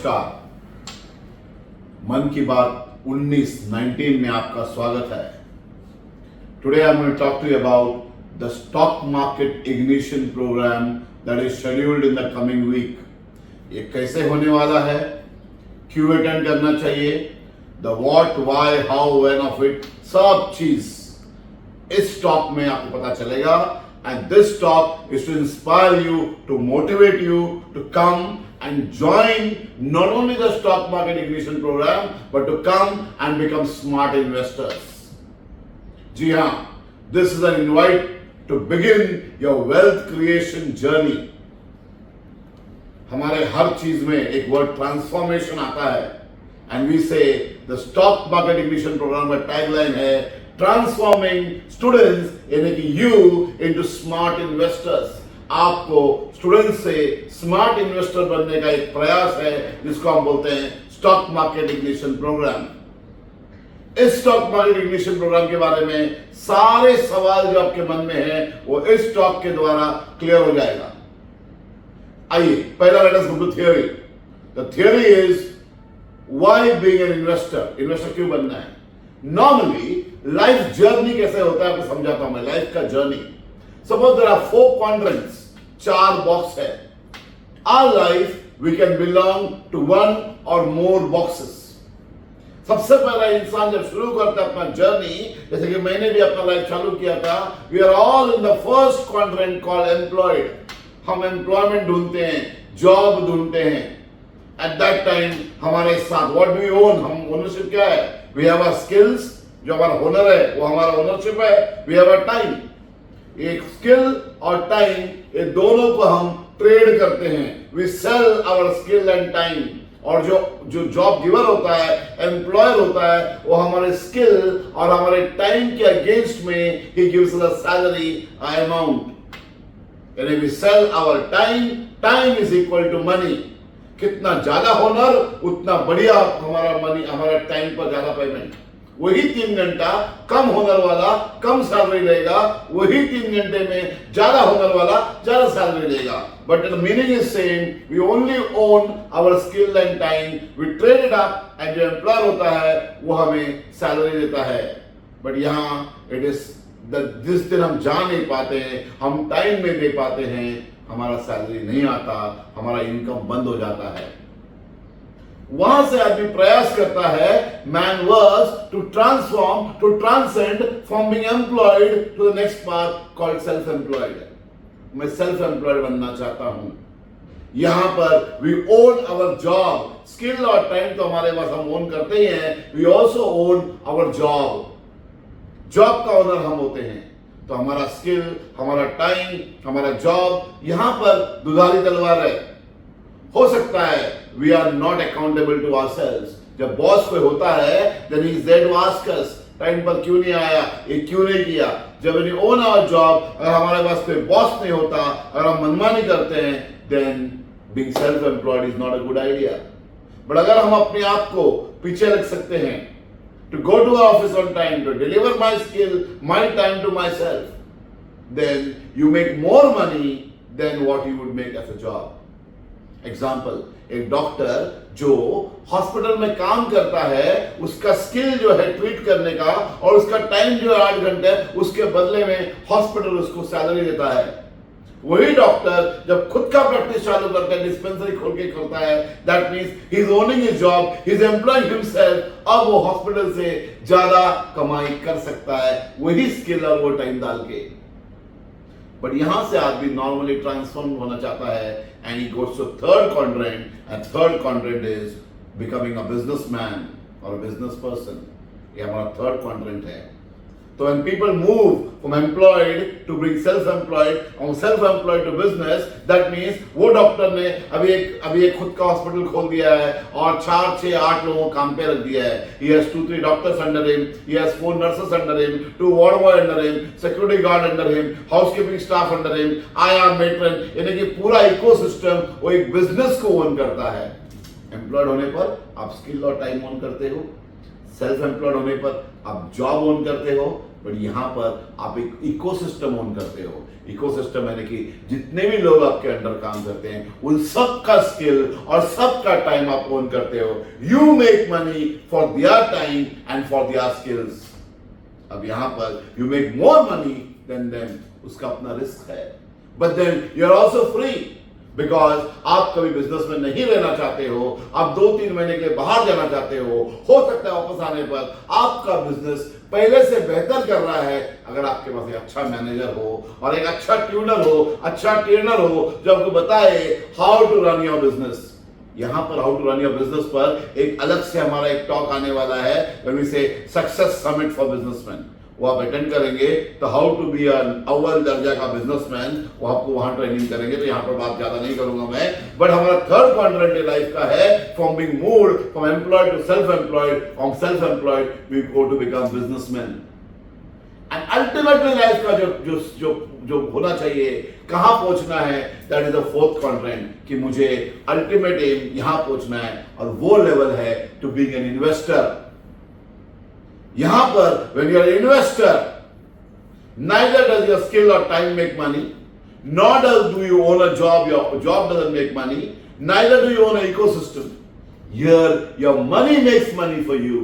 नमस्कार। मन की बात 19 में आपका स्वागत है। Today I'm going to talk to you about the stock market ignition program that is scheduled in the coming week. ये कैसे होने वाला है, क्यों अटेंड करना चाहिए, the what, why, how, when of it, सब चीज इस टॉक में आपको पता चलेगा. And this talk is to inspire you, to motivate you to come and join not only the stock market ignition program, but to come and become smart investors. जी हाँ, this is an invite to begin your wealth creation journey. हमारे हर चीज में एक word transformation आता है, and we say the stock market ignition program का tagline है transforming students यानी कि यू इनटू स्मार्ट इन्वेस्टर्स. आपको स्टूडेंट से स्मार्ट इन्वेस्टर बनने का एक प्रयास है जिसको हम बोलते हैं स्टॉक मार्केट इग्निशन प्रोग्राम. इस स्टॉक मार्केट इग्निशन प्रोग्राम के बारे में सारे सवाल जो आपके मन में है वो इस टॉक के द्वारा क्लियर हो जाएगा. आइए पहला let us go to theory. The theory is why being an investor. Investor क्यों बनना है. नॉर्मली लाइफ जर्नी कैसे होता है आपको समझाता हूं मैं. लाइफ का journey, suppose there are 4 quadrants, 4 box है. Our life we can belong to 1 और मोर बॉक्सेस. सबसे पहला इंसान जब शुरू करता है अपना जर्नी, जैसे कि मैंने भी अपना लाइफ चालू किया था, we are all in the first quadrant called employed. हम एम्प्लॉयमेंट ढूंढते हैं, जॉब ढूंढते हैं. एट दैट टाइम हमारे साथ व्हाट डू वी ओन, हम ओनरशिप क्या है, वी हैव आवर स्किल्स, जो हमारा हुनर है वो हमारा ओनरशिप है. वी हैव आवर टाइम, एक स्किल और टाइम ये दोनों को हम ट्रेड करते हैं. We sell our skill and time. और जो जॉब गिवर होता है, एम्प्लॉयर होता है, वो हमारे स्किल और हमारे टाइम के अगेंस्ट में ही gives us a salary amount. यानी we sell our time, time is equal to money. कितना ज्यादा हुनर उतना बढ़िया हमारा मनी, हमारा टाइम पर ज्यादा पेमेंट. वही 3 घंटा कम हुनर वाला कम सैलरी लेगा, वही 3 घंटे में ज्यादा हुनर वाला ज्यादा सैलरी लेगा. But the meaning is same. We only own our skill and time. We trade it up and जो एम्प्लॉयर होता है वो हमें सैलरी देता है. बट यहाँ इट इज जिस दिन हम जा नहीं पाते हैं, हम टाइम में दे पाते हैं, हमारा सैलरी नहीं आता, हमारा इनकम बंद हो जाता है. वहां से आदमी प्रयास करता है, man works to transform, to transcend from being employed to the next part called self employed. मैं सेल्फ एम्प्लॉयड बनना चाहता हूं. यहां पर we own our job. Skill और टाइम तो हमारे पास हम ओन करते ही हैं. We also own our job. Job का ओनर हम होते हैं. तो हमारा स्किल, हमारा टाइम, हमारा जॉब यहां पर दुधारी तलवार है. हो सकता है we are not accountable to ourselves. जब बॉस कोई होता है then he is there to ask us, time पर क्यों नहीं आया, ये क्यों नहीं किया. जब वी ओन आवर जॉब, अगर हमारे पास कोई बॉस नहीं होता, अगर हम मनमानी करते हैं, then being self employed is not a good idea. But अगर हम अपने आप को पीछे रख सकते हैं, to go to office on time, to deliver my skill, my time to myself, then you make more money than what you would make as a job. Example, एक डॉक्टर जो हॉस्पिटल में काम करता है, उसका स्किल जो है treat करने का और उसका टाइम जो है 8 घंटे, उसके बदले में हॉस्पिटल उसको सैलरी देता है. वही डॉक्टर जब खुद का प्रैक्टिस चालू करता है, डिस्पेंसरी खोल के करता है, that means he is owning his job, he is employing himself. अब वो हॉस्पिटल से ज्यादा कमाई कर सकता है वही स्किल और वो टाइम डाल के. बट यहां से आदमी नॉर्मली ट्रांसफॉर्म होना चाहता है and he goes to third quadrant. And third quadrant is becoming a businessman और अ बिजनेस पर्सन. ये हमारा थर्ड क्वाड्रेंट है. So when people move from employed to bring self-employed, from self-employed to business, that means वो doctor ने अभी एक खुद का हॉस्पिटल खोल दिया है और 4, 6, 8 लोगों को काम पे रख दिया है. He has 2, 3 doctors under him, he has 4 nurses under him, 2 ward boy under him, security guard under him, housekeeping staff under him, IR matron. यानी कि पूरा इकोसिस्टम वो एक बिजनेस को ओन करता है. एम्प्लॉयड होने पर आप स्किल और टाइम ओन करते हो, सेल्फ एम्प्लॉयड होने पर आप जॉब ओन करते हो, बट यहां पर आप एक इकोसिस्टम ओन करते हो। इकोसिस्टम यानी कि जितने भी लोग आपके अंडर काम करते हैं उन सब का स्किल और सब का टाइम आप ओन करते हो। You make money for their time and for their skills. अब यहां पर you make more money than them, उसका अपना रिस्क है, but then you are also free, because आप कभी बिजनेस में नहीं रहना चाहते हो, आप 2-3 महीने के लिए बाहर जाना चाहते हो सकता है वापस आने पर आपका बिजनेस पहले से बेहतर कर रहा है, अगर आपके पास एक अच्छा मैनेजर हो और एक अच्छा ट्यूनर हो, अच्छा ट्रेनर हो जो आपको बताए how to run your business. यहां पर how to run your business पर एक अलग से हमारा एक टॉक आने वाला है, व्हेन वी से सक्सेस समिट फॉर बिजनेसमैन, वो आप अटेंड करेंगे। तो हाउ टू बी अव्वल दर्जा का बिजनेसमैन, वो आपको वहां ट्रेनिंग करेंगे। तो यहां पर बात ज्यादा नहीं करूंगा मैं, बट हमारा थर्ड क्वाड्रेंट लाइफ का है, from being moved from employed to self employed, from self employed we go to become businessman. And ultimately life का जो होना चाहिए, कहां पहुंचना है, that is the fourth quadrant, कि मुझे अल्टीमेट एम यहां पहुंचना है, और वो लेवल है टू बीइंग एन इन्वेस्टर। यहां पर when you are an investor, neither does your skill or time make money, nor do you own a job, your job doesn't make money, neither do you own an ecosystem. Here your money makes money for you.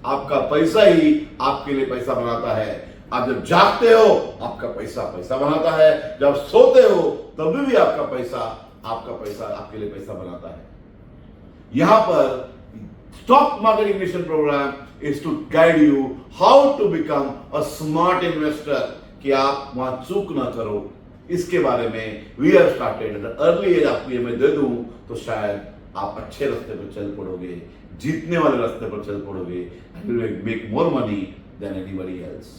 आपका पैसा ही आपके लिए पैसा बनाता है। आप जब जागते हो आपका पैसा बनाता है, जब सोते हो तभी भी आपका पैसा आपके लिए पैसा बनाता है। यहां पर stock market ignition program is to guide you how to become a smart investor, कि आप वहां चूक ना करो। इसके बारे में we have started at an early age। आपको ये मैं दे दूं तो शायद आप अच्छे रास्ते पर चल पड़ोगे, जीतने वाले रास्ते पर चल पड़ोगे, and you will make more money than anybody else.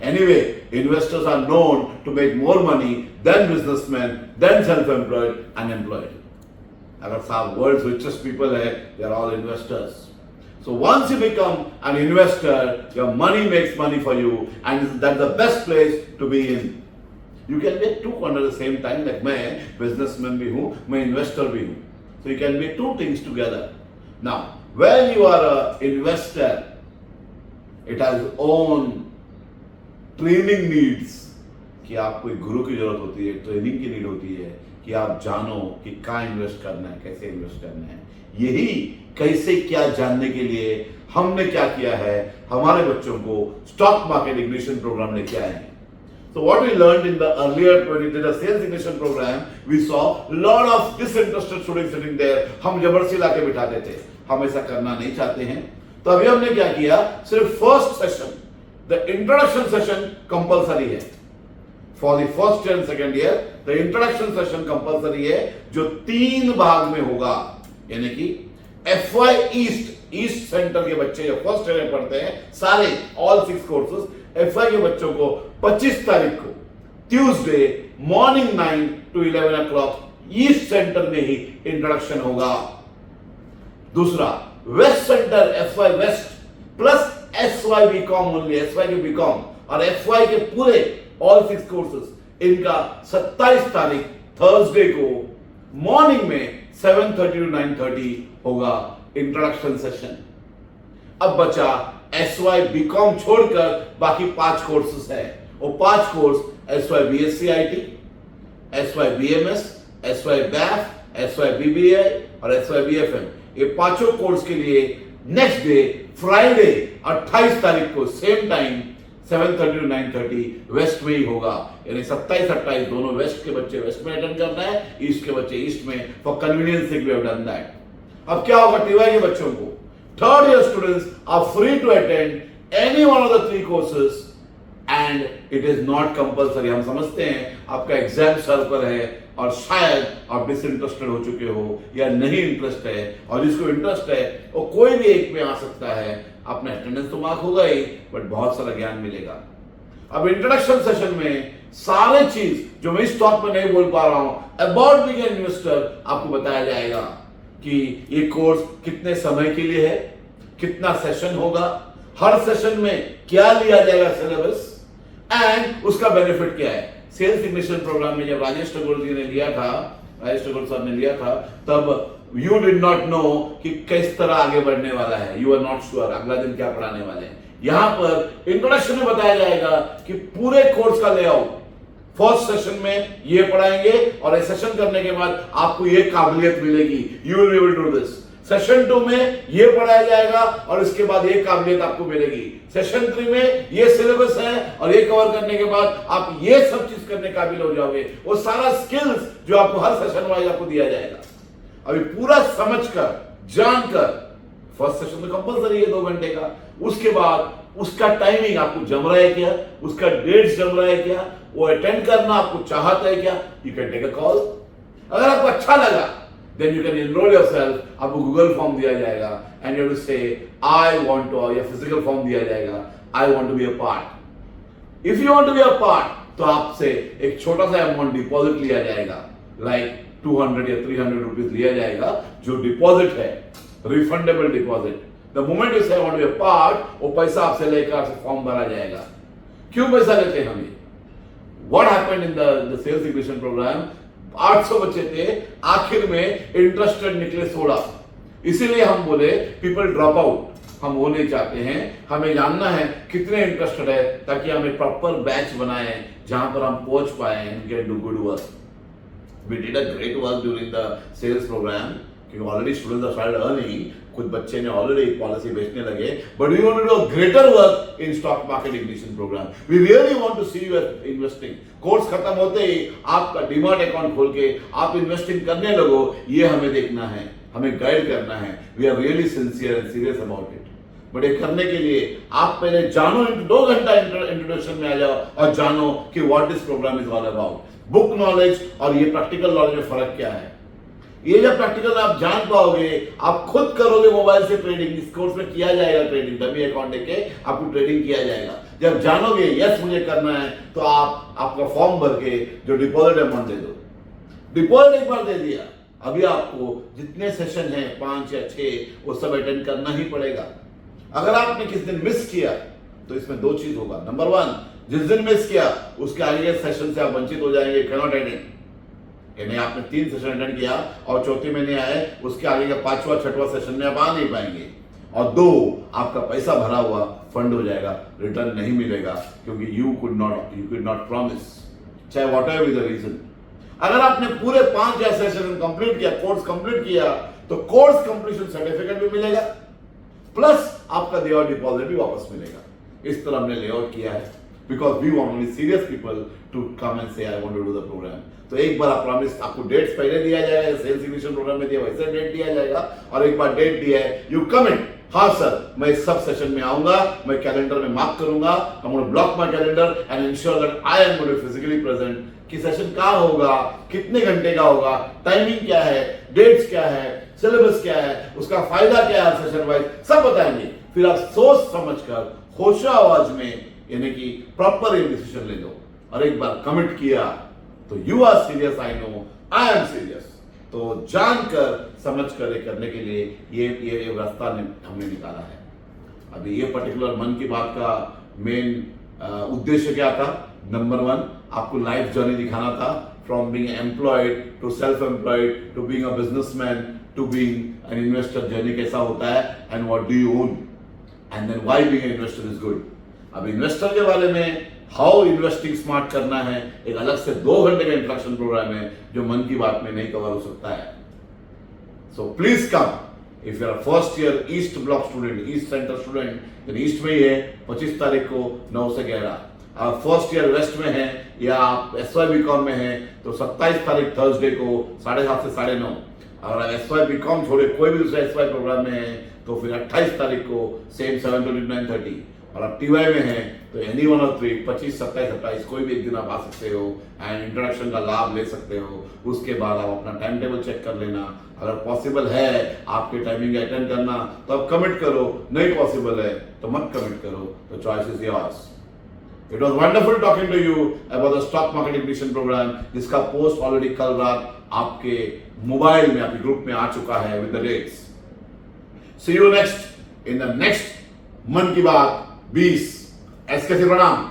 Anyway, investors are known to make more money than businessmen, than self-employed and employed. अगर साहब world's richest people है, they are all investors. So once you become an investor, your money makes money for you, and that's the best place to be in. You can make two under the same time, like मैं businessman भी हूँ, मैं investor भी हूँ. So you can make two things together. Now, when you are an investor, it has own training needs, कि आपको एक गुरु की जरूरत होती है, ट्रेनिंग की नीड होती है, कि आप जानो कि कहाँ इन्वेस्ट करना है, कैसे इन्वेस्ट करना है। यही कैसे क्या जानने के लिए हमने क्या किया है, हमारे बच्चों को स्टॉक मार्केट इग्निशन प्रोग्राम लेके आए हैं। So what we learned in the earlier when we did a sales ignition program, we saw lot of disinterested students sitting there. हम जबरदस्ती लाके बिठाते थे, हम ऐसा करना नहीं चाहते हैं। तो अभी हमने क्या किया, सिर्फ first session, the introduction session compulsory है for the first and second year. The introduction session compulsory है, जो 3 भाग में होगा, यानी कि FY ईस्ट सेंटर के बच्चे जो फर्स्ट ईयर में पढ़ते हैं, सारे ऑल 6 कोर्सेज, FY के बच्चों को 25 तारीख को Tuesday morning 9 to 11 o'clock east centre में ही इंट्रोडक्शन होगा। दूसरा west centre FY west plus SY BCom only, SY के बीकॉम और FY के पूरे ऑल 6 कोर्सेज, इनका 27 तारीख थर्सडे को मॉर्निंग में 7:30 to 9:30 होगा इंट्रोडक्शन सेशन। अब बचा SY बीकॉम छोड़कर बाकी 5 कोर्सेस है। वो 5 course SY BSc IT, SY BMS, SY BAF, SY BBA और SY BFM, ये 5 कोर्स के लिए नेक्स्ट डे फ्राइडे 28 तारीख को सेम टाइम 7:30 to 9:30 वेस्ट में ही होगा। यानी 27-28 दोनों वेस्ट के बच्चे वेस्ट में अटेंड करना है, ईस्ट के बच्चे ईस्ट में, for convenience we have done that. अब क्या होगा, टीवाई के बच्चों को, third year students are free to attend any one of the 3 courses and it is not compulsory. हम समझते हैं आपका एग्जाम सर पर है और शायद आप डिसइंटरेस्टेड हो चुके हो या नहीं इंटरेस्ट है, और जिसको इंटरेस्ट है वो कोई भी एक में आ सकता है। अपना अटेंडेंस तो मार्क होगा ही, बट बहुत सारा ज्ञान मिलेगा। अब इंट्रोडक्शन सेशन में सारे चीज जो मैं इस टॉक में नहीं बोल पा रहा हूं अबाउट बीइंग एन इन्वेस्टर आपको बताया जाएगा, कि ये कोर्स कितने समय के लिए है, कितना सेशन होगा, हर सेशन में क्या लिया जाएगा सिलेबस, एंड उसका बेनिफिट क्या है। सेल्स इग्निशन प्रोग्राम में जब राजेश ठाकुर जी ने लिया था, राजेश ठाकुर साहब ने लिया था, तब यू डिड नॉट नो कि किस तरह आगे बढ़ने वाला है, यू आर नॉट श्योर अगला दिन क्या पढ़ाने वाले हैं। यहां पर इंट्रोडक्शन में बताया जाएगा कि पूरे कोर्स का लेआउट, फर्स्ट सेशन में ये पढ़ाएंगे और ये सेशन करने के बाद आपको ये काबिलियत मिलेगी, you will be able to do this. Session 2 में ये पढ़ाया जाएगा और इसके बाद ये काबिलियत आपको मिलेगी। सेशन 3 में ये सिलेबस है और ये कवर करने के बाद आप ये सब चीज करने काबिल हो जाओगे। वो सारा स्किल्स जो आपको हर सेशन वाइज आपको दिया जाएगा। अभी पूरा समझकर जानकर, फर्स्ट सेशन तो कंपलसरी है 2 घंटे का, उसके बाद उसका टाइमिंग आपको जम रहा है क्या, उसका डेट्स जम रहा है क्या, वो अटेंड करना आपको चाहता है क्या, you can take a call. अगर आपको अच्छा लगा then you can enroll yourself, आपको गूगल फॉर्म दिया जाएगा and you have to say I want to, या फिजिकल फॉर्म दिया जाएगा I want to be a part. If you want to be a part, तो आपसे एक छोटा सा अमाउंट डिपॉजिट लिया जाएगा, लाइक 200 या 300 रुपीज लिया जाएगा, जो डिपॉजिट है, refundable deposit. The moment you say I want to be a part, वो पैसा आपसे लेकर आपसे फॉर्म भरा जाएगा। क्यों पैसा लेते हैं हम ये? What happened in the sales exhibition program? 800 बच्चे थे, आखिर में इंटरेस्टेड निकले 16। इसीलिए हम बोले पीपल ड्रॉप आउट, हम वो नहीं चाहते हैं। हमें जानना है कितने इंटरेस्टेड है, ताकि हम एक प्रॉपर बैच बनाए जहां पर हम पहुंच पाए and can do good work. We did a great work during the sales program, क्योंकि already students are started earning, कुछ बच्चे ने ऑलरेडी पॉलिसी बेचने लगे, but we want to do a greater work in stock market ignition program. We really want to see you investing. Course खत्म होते ही आपका demat account खोल के आप इन्वेस्टिंग करने लगो, ये हमें देखना है, हमें गाइड करना है। We are really sincere and serious about it. But ये करने के लिए आप पहले जानो, 2 घंटा इंट्रोडक्शन में आ जाओ और जानो कि what this program is all about. Book knowledge और ये प्रैक्टिकल नॉलेज में फर्क क्या है, ये जब प्रैक्टिकल आप जान पाओगे, आप खुद करोगे मोबाइल से ट्रेडिंग। इस कोर्स में किया जाएगा ट्रेडिंग, डमी अकाउंट देके आपको ट्रेडिंग किया जाएगा। जब जानोगे यस मुझे करना है, तो आप आपका फॉर्म भर के जो डिपॉजिट अमाउंट दे दो। डिपॉजिट एक बार दे दिया, अभी आपको जितने सेशन हैं 5 या 6 वो सब अटेंड करना ही पड़ेगा। अगर आपने किस दिन मिस किया तो इसमें 2 चीज होगा। नंबर 1, जिस दिन मिस किया उसके आगे के सेशन से आप वंचित हो जाएंगे, कैन नॉट अटेंड। यानी आपने 3 सेशन अटेंड किया और चौथे में नहीं आए, उसके आगे का 5वां 6वां सेशन में आप आ नहीं पाएंगे। और 2, आपका पैसा भरा हुआ फंड हो जाएगा, रिटर्न नहीं मिलेगा, क्योंकि यू कुड नॉट प्रॉमिस, चाहे whatever is the reason. अगर आपने पूरे 5 या सेशन कंप्लीट किया, कोर्स कंप्लीट किया, तो कोर्स कंप्लीशन सर्टिफिकेट भी मिलेगा, प्लस आपका दिया डिपॉजिट भी वापस मिलेगा। इस तरह हमने लेआउट किया है, because we want only serious people to come and say I want to do the program. तो एक बार आप प्रॉमिस, आपको डेट्स पहले दिया जाएगा, सेल्स इग्निशन प्रोग्राम में दिया वैसे डेट दिया जाएगा, और एक बार डेट दिया है, यू कमिट, हाँ सर मैं इस सब सेशन में आऊंगा, मैं कैलेंडर में मार्क करूंगा, I want to block my calendar and ensure that I am going to physically present. कि सेशन कहां होगा, कितने घंटे का होगा, टाइमिंग क्या है, डेट्स क्या है, सिलेबस क्या है, उसका फायदा क्या है, सेशन वाइज सब बताएंगे। फिर आप सोच समझकर होशो आवाज में, यानी कि प्रॉपर डिसीजन ले लो। और एक बार कमिट किया तो you are serious, I know I am serious. तो जानकर समझकर करने के लिए ये रास्ता हमने निकाला है। अभी ये पर्टिकुलर मन की बात का मेन उद्देश्य क्या था? नंबर 1, आपको लाइफ जर्नी दिखाना था, from being employed to self employed to being a businessman to being an investor, journey कैसा होता है and what do you own and then why being an investor is good. अब investor के बारे में how investing smart करना है, एक अलग से 2 घंटे का इंट्रोडक्शन प्रोग्राम है, जो मन की बात में नहीं कवर हो सकता है। So please come if you are first year east block student, east centre student, then east में ही है 25 तारीख को 9 से 11। आप फर्स्ट ईयर वेस्ट में है या आप SY BCom में है तो 27 तारीख थर्सडे को 7:30 से 9:30। अगर आप SY BCom छोड़े कोई भी दूसरा SY प्रोग्राम में है तो फिर 28 तारीख को सेम 7 to 9:30। और आप TY में हैं तो एनी वन ऑफ 3, 25, 27, 28 कोई भी एक दिन आप आ सकते हो एंड इंट्रोडक्शन का लाभ ले सकते हो। उसके बाद आप अपना टाइम टेबल चेक कर लेना, अगर पॉसिबल है आपके टाइमिंग अटेंड करना तो आप कमिट करो, नहीं पॉसिबल है तो मत कमिट करो, तो choice is yours. It was wonderful talking to you about the stock market ignition program, जिसका पोस्ट ऑलरेडी कल रात आपके मोबाइल में, आपके ग्रुप में आ चुका है with the dates. See you next in the next मन की बात 20। एस के प्रणाम।